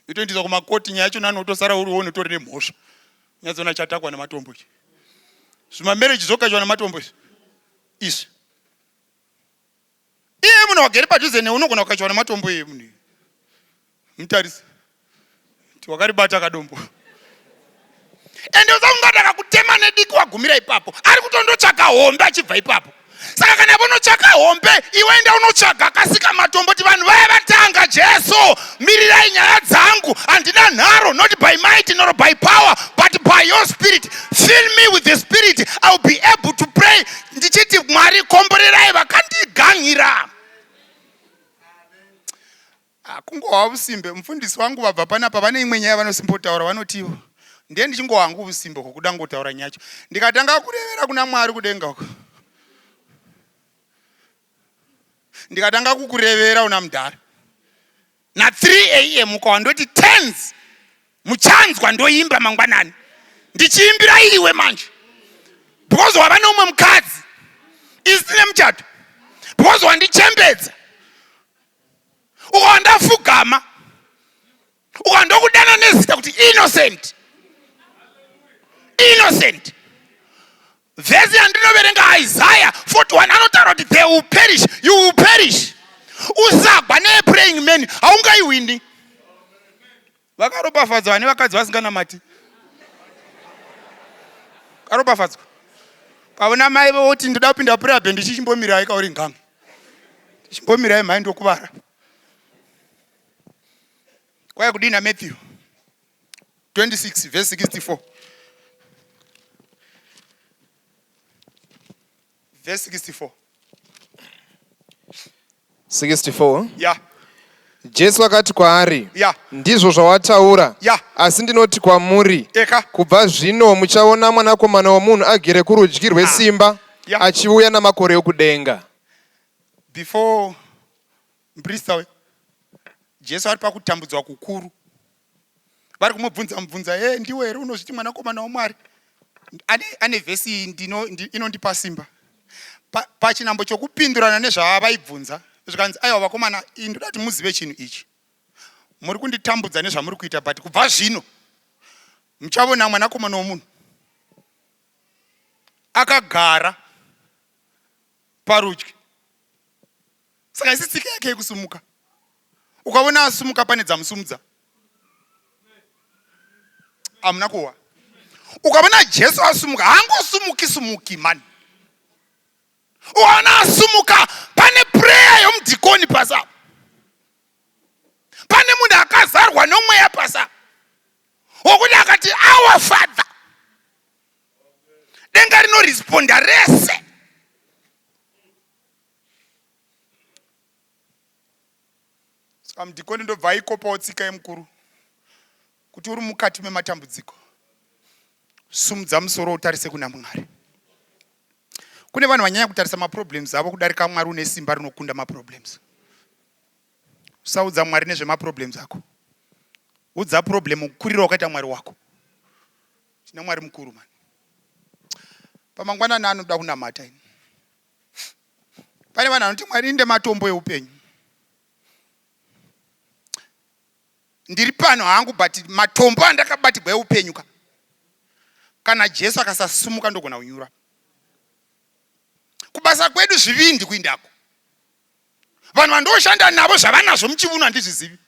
Itoendizwa kumakoti nyaya yacho nanotosara uriwo notori nemhosva. Nyatsona chatakwa nematombo. Zvima marriage zvokachiwa nematombo izvi. Iye munhu wagere padhuze neunogona kukachiwa nematombo iye munhu. Mutarisi. Wakaribata kadombo. Ende uzangada kakutema nediki wagumira ipapo. Ari kutondotsvaka hombe achibva ipapo. Saka kana unotsvaka hombe, iwe enda unotsvaga kasika matombo kuti vanhu vaya vatanga Jesu. Mirirai nyaya dzangu. Handina nharo, not by might nor by power, but by your spirit. Fill me with the spirit. I will be able to pray. Ndichiti Mwari komborerai vakandiganyira. Kungova usimbe. Mufundisi wangu vabva panapa vane imwe nyaya vanosimbotaura vanotiwo. Ndiye ndichingowa hangu usimbe hwekuda ngotaura nyacho. Ndikatanga kurevera kuna Mwari kudenga uko. Ndikatanga kukurevera una mudhara. Na 3 AM ukawandoti 10s. Muchanzwa ndoimba mangwanani. Ndichiimbira iwe manje. Because wava nomwe mukadzi. Isine muchato. Because wandichembedza. Ukandafugama. Ukandokudana nezita kuti innocent. Innocent. Vesi andinoverenga Isaiah 41 anotaura kuti they will perish, you will perish. Usagwa ne-praying men haungaiwini. Vakaropafadzwa vane vakadzi vasinganamati. Karopafadzwa. Kaona mai voti ndoda kupinda prayer band ndichimbomira ikauri ngange. Ndichimbomira mai ndokuvara. Kwaya kudina Matthew 26 verse 64. Verse 64. 64. Yeah. Jesu akati kwaari, yeah. Ndizvo zvawataura, yeah. Asi ndinoti kwamuri, Eka. Kubva zvino muchaona mwanakomana womunhu agere kurudyi rwesimba, yeah. Achiuya namakore okudenga. Before mprista Jesu ari pakutambudzwa kukuru. Vari kumubvunza ndiwe here unozviti mwanakomana waMwari? Ane vhesi inondipa simba. Pachinambo chokupindurana nezvavaibvunza zvikanzi aiwa vakomana ndoda kuti muzive chinhu ichi. Muri kunditambudza nezvamuri kuita, but kubva zvino muchavona mwanakomana womunhu akagara parudyi. Saka isi tsika yake yekusumuka. Ukaona asumuka pane dzamusumudza. Amuna kuwa. Ukaona Jesu asumuka hangosumuki man. Ukaona asumuka pane prayer yomudhikoni pasa. Pane munhu akazarwa nomweya pasa. Wokuti akati our Father. Denga rinoresponda rese. Saka mudhikoni ndobva ikopawo tsika yemukuru. Kuti uri mukati mematambudziko. Sumudza musoro utarise kuna Mwari. Kune vanhu vanyanya kutarisa maproblems avo kudarika Mwari une simba rinokunda maproblems. Usaudza Mwari nezvemaproblems ako. Udza problem kukurira wakaita Mwari wako. Tina Mwari mukuru man. Pamangwanani anoda kunamata ini. Pane vanhu vanoti Mwari inde matombo eupenyu. Ndiri pano hangu but matombo andakabatirwa eupenyu ka. Kana Jesu akasasumuka ndogona kunyura. Kubasa kwedu zvivindi kuindako. Vanhu vandoshanda navo zvavanazvo muchivuno handizvizivi.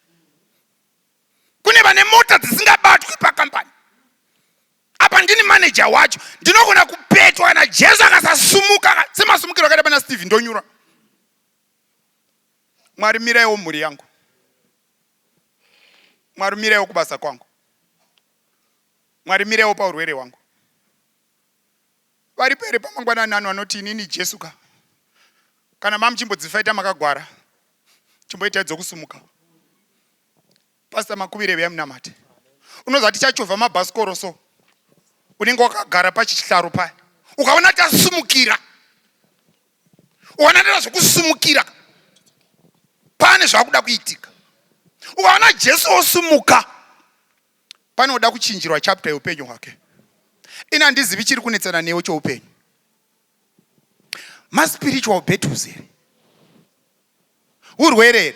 Kune vane mota dzisingabatwi pakampani. Apa ndini manager wacho. Ndinogona kupetwa kana Jesu akasasumuka semasumukiro akaita pana Steve ndonyura. Mwari miraiwo mhuri yangu. Mwari miraiwo kubasa kwangu. Mwari miraiwo paurwere hwangu. Vari pere pamangwanani vanhu vanoti inini Jesu ka. Kana mamuchimbodzifaita makagwara. Chimboita dzokusumuka. Pastor Makuvire veyamunamati. Unoziva tichachovha mabhasikoro so. Unenge wakagara pachihlaro paya. Ukaona tasumukira. Ukaona zvokusumukira. Pane zvakuda kuitika. Ukaona Jesu osumuka. Panoda kuchinjirwa chapter yeupenyu hwake. Ina handizivi chiri kunetsana newe choupenyu. Spiritual battles here. Urwere.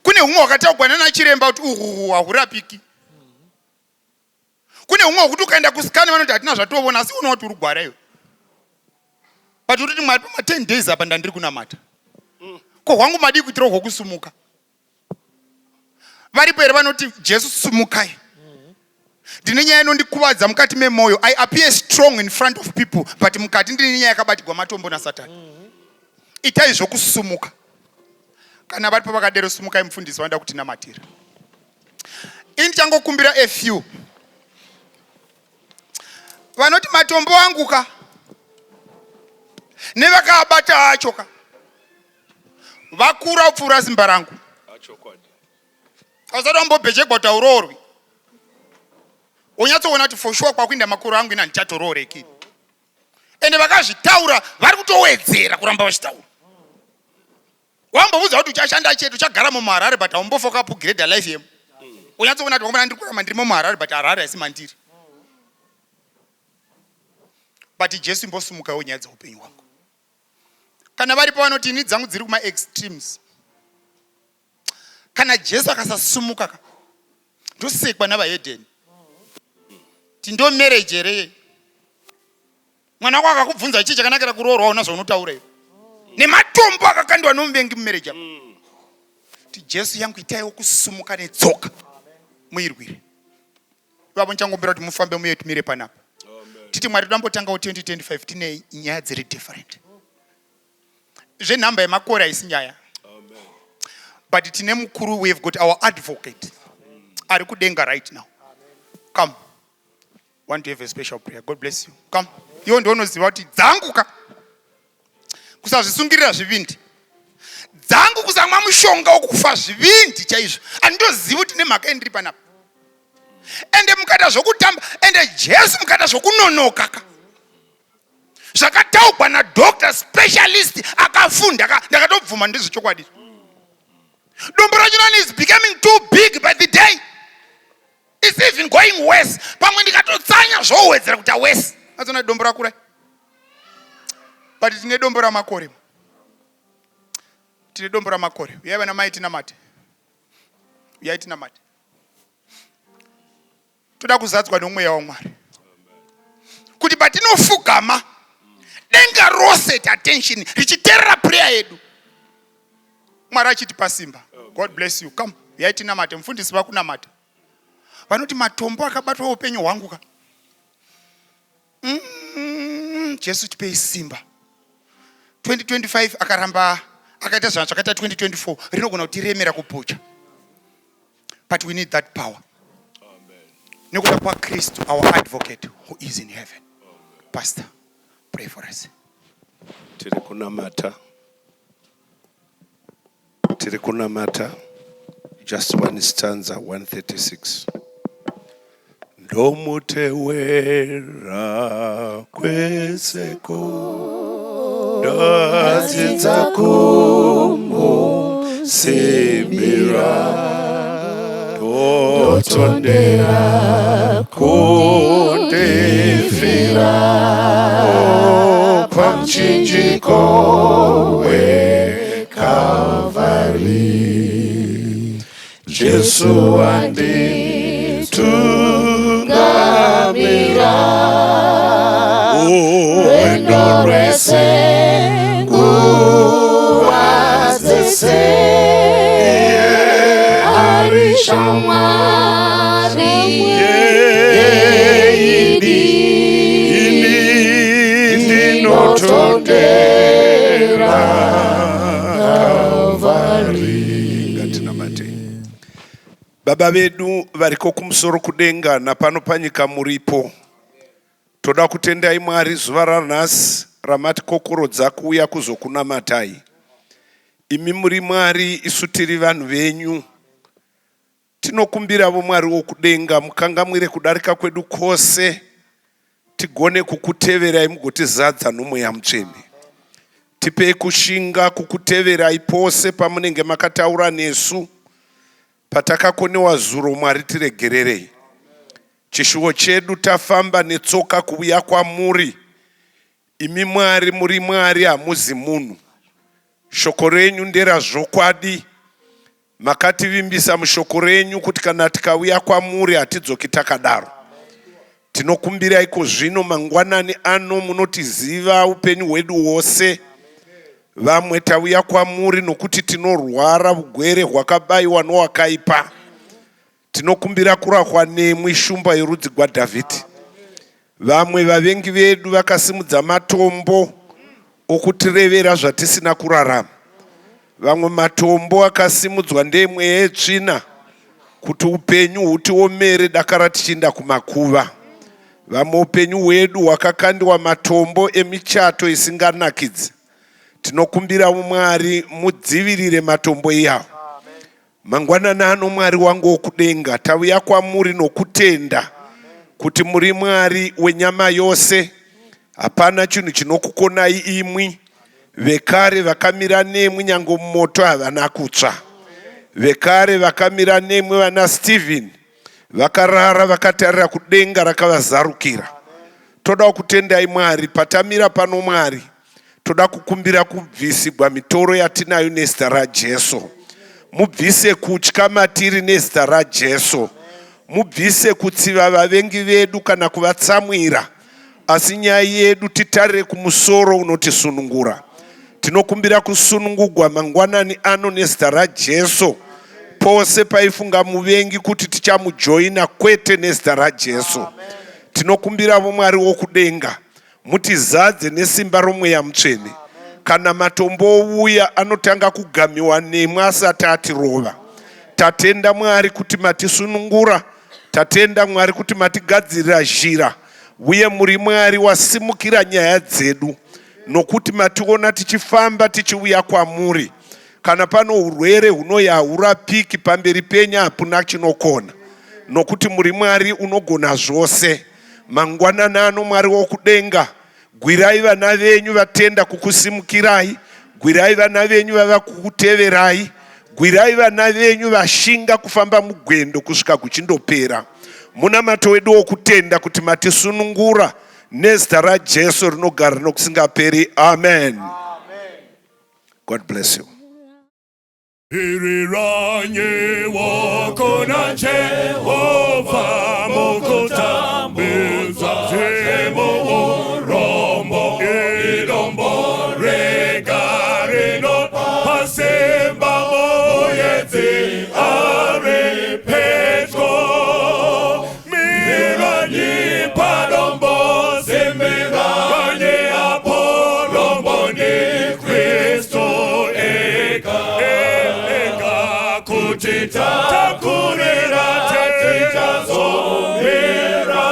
Kune umwe wakataurwa nachiremba kuti uhu hahurapiki. Kune umwe wekuti ukaenda kusikani vanoti hatina zvatoona asi unoona kuti urugwara iwe. But uriti Mwari pama 10 days apa ndandiri kunamata. Ko hwangu madii kuitira hwokusumuka. Varipo here vanoti Jesu sumukai. Ndine nyaya inondikuvadza mukati memwoyo. I appear strong in front of people, but mukati ndine nyaya yakabatirwa matombo naSatani. Itai zvokusumuka. Kana varipo vakadero sumukai mufundisi vanoda kutinamatira. Indichangokumbira a few. Vanoti matombo anguka. Nevakaabata achoka. Vakura upfuura simba rangu. Kasada mbobhejegwa taurorwi. Unyatsoona kuti for sure kwakuinda makuru angu ina ndichatororeki. Ende vakazvitaura vari kutowedzera kuramba vachitaura. Wambobudza kuti uchashanda chetu chagara muHarare but haumbofoka upgrade life yemu. Unyatsoona kuti wamuna ndiri kuramba ndiri muHarare but Harare asi mandiri. But Jesu imbosumuka nyaya dzeupenyu hwangu. Kana varipo vanoti ini dzangu dziri kuma extremes. Kana Jesu akasasumuka ndosekwa navaHedheni. Tindo marriage here. Mwana wako akakubvunza chii chakanakira kuroorwa una zvaunotaura iwe. Nematombo akakandwa nomuvengi mumarriage ako. Ti Jesu yangu itaiwo kusumuka netsoka. Muirwire. Ipapo nichangombera kuti mufambe muye tumire panapa. Titi Mwari todambotanga 2025 tine nyaya dziri different. Zvenhamba yemakore haisi nyaya. But tine mukuru, we have got our advocate. Ari kudenga right now. Come. Want to have a special prayer. God bless you. Come. Iwo ndoonoziva kuti dzanguka. Kusazvisungirira zvivindi. Dzangu kusamwa mushonga wokufa zvivindi chaizvo. Andoziva kuti nemhaka endiri panapa. Ende mukata zvokutamba. Ende Jesu mukata zvokunonoka. Zvakataurwa nadoctor specialist akafunda. Ndakatobvuma ndizvo chokwadi. Dombo rachino is becoming too big by the day. It's even going worse. Pamwe ndikatotsanya zvowedzera kuti awese. Azona dombo rakura. But tine dombo ramakore. Tine dombo ramakore. Uyai vana mai tinamate. Uyai tinamate. Toda kuzadzwa nomweya waMwari. Kuti patinofugama denga rose attention richiterera prayer yedu. Mwari achitipa simba. God bless you. Come. Uyai tinamate. Mufundisi vakunamata. Vanoti matombo akabatwa upenyu hwangu ka. Jesu tipe simba. 2025 akaramba akaita zvakaita 2024 rinogona kutiremera kupucha. But we need that power. Nekuda kwaKristu, our advocate who is in heaven. Pastor, pray for us. Tiri kunamata. Just one stanza, 136. Ndomutewera kweseko ndazinza kumusembera ndotondera kundifira pamchinjiko weKalvari Jesu anditungamira wendo rwese nguva dzese ari shamwari yeidi ndinotondera Kalvari. Ngatinamate. Baba vedu variko kumusoro kudenga napano panyika muripo, toda kutendai Mwari zuva ranhasi ramati kokorodza kuuya kuzokunamatai. Imi muri Mwari, isu tiri vanhu venyu, Tinokumbira Mwari wokudenga mukangamwire kudarika kwedu kwose, tigone kukuteverai mugotizadza nomweya mutsvene. Tipei kushinga kukuteverai pose pamunenge makataura nesu, patakakonewa zuro Mwari tiregererei. Chishuvo chedu tafamba netsoka kuuya kwamuri, imi Mwari muri Mwari hamuzi munhu. Shoko renyu nderazvokwadi, makativimbisa mushoko renyu kuti kana tikauya kwamuri hatidzoki takadaro. Tinokumbirai zvino mangwanani ano munotiziva upenyu hwedu hwose. Vamwe tauya kwamuri nokuti tinorwara ugwere hwakabayiwa nowakaipa. Tinokumbira kurahwa nemwi, shumba yerudzi rwaDhavhidhi. Vamwe vavengi vedu vakasimudza matombo okutirevera zvatisina kurarama. Vamwe matombo akasimudzwa ndemweya yetsvina kuti upenyu hutiomere dakara tichinda kumakuva. Vamwe upenyu hwedu hwakakandiwa matombo emichato isinganakidzi. Tinokumbira Mwari mudzivirire matombo iyawo. Mangwanani ano Mwari wangu wokudenga, tauya kwamuri nokutenda kuti muri Mwari wenyama yose. Hapana chinhu chinokukonai imwi. Vekare vakamira nemwi nyange mumoto havana kutsva. Vekare vakamira nemwi vana Stephen vakarara vakatarira kudenga rakavazarukira. Toda kutendai Mwari, patamira pano Mwari toda kukumbira kubvisigwa mitoro yatinayo nezita raJesu. Mubvise kutya matiri nezita raJesu. Mubvise kutsiva vavengi vedu kana kuvatsamwira, asi nyaya yedu titarire kumusoro unotisunungura. Tinokumbira kusunungugwa mangwanani ano nezita raJesu. Pose paifunga muvengi kuti tichamujoina, kwete nezita raJesu. Tinokumbira Mwari wokudenga, mutizadze nesimba romweya mutsvene. Kana matombo ouya anotanga kugamiwa nemwe asati atirova. Tatenda Mwari kuti matisunungura. Tatenda Mwari kuti matigadzirira zhira. Uye muri Mwari wasimukira nyaya dzedu, nokuti mationa tichifamba tichiuya kwamuri. Kana pano urwere hunoya haurapiki pamberi penya hapuna chinokona, nokuti muri Mwari unogona zvose. Mangwanani ano Mwari wokudenga, gwirai vana venyu vatenda kukusimukirai. Gwirai vana venyu vava kukuteverai. Gwirai vana venyu vashinga kufamba mugwendo kusvika kuchindopera. Munamato wedu wokutenda kuti matisunungura nezita raJesu rinogara nokusingaperi. Amen. God bless you. Iriranye wakona Jehova mukutambudza zemo rombo ilombo rega rino pasemba moyedzi are petro miranyi padombo semiranye apolombo ni Kristo takurera tetazomera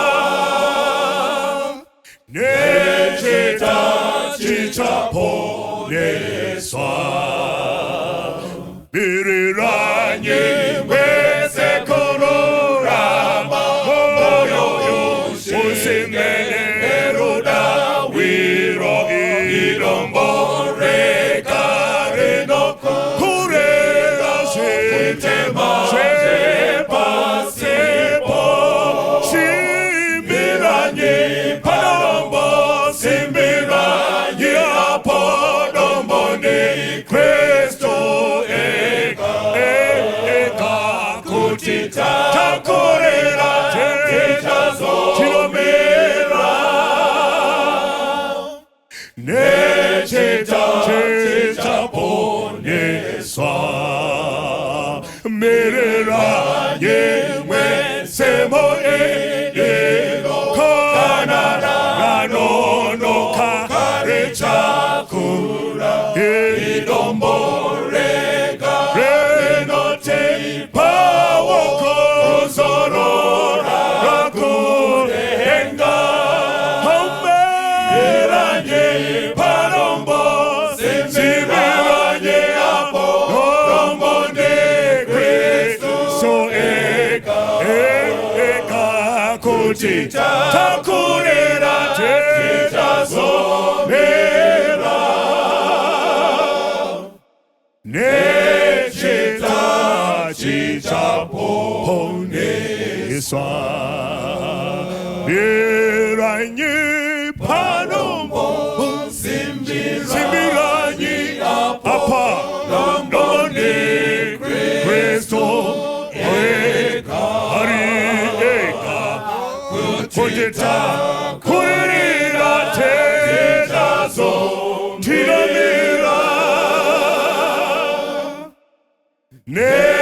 necheta chichaponeswa biriranye wese kororama moyo usimene eruda wiro ilombo reka renoko so eka kuti takurera tichazomera nechita chichaponeswa biranyi panombo simbiranyi apa noni Kristo eka hari eka kutita kurira tejazo tiramira ne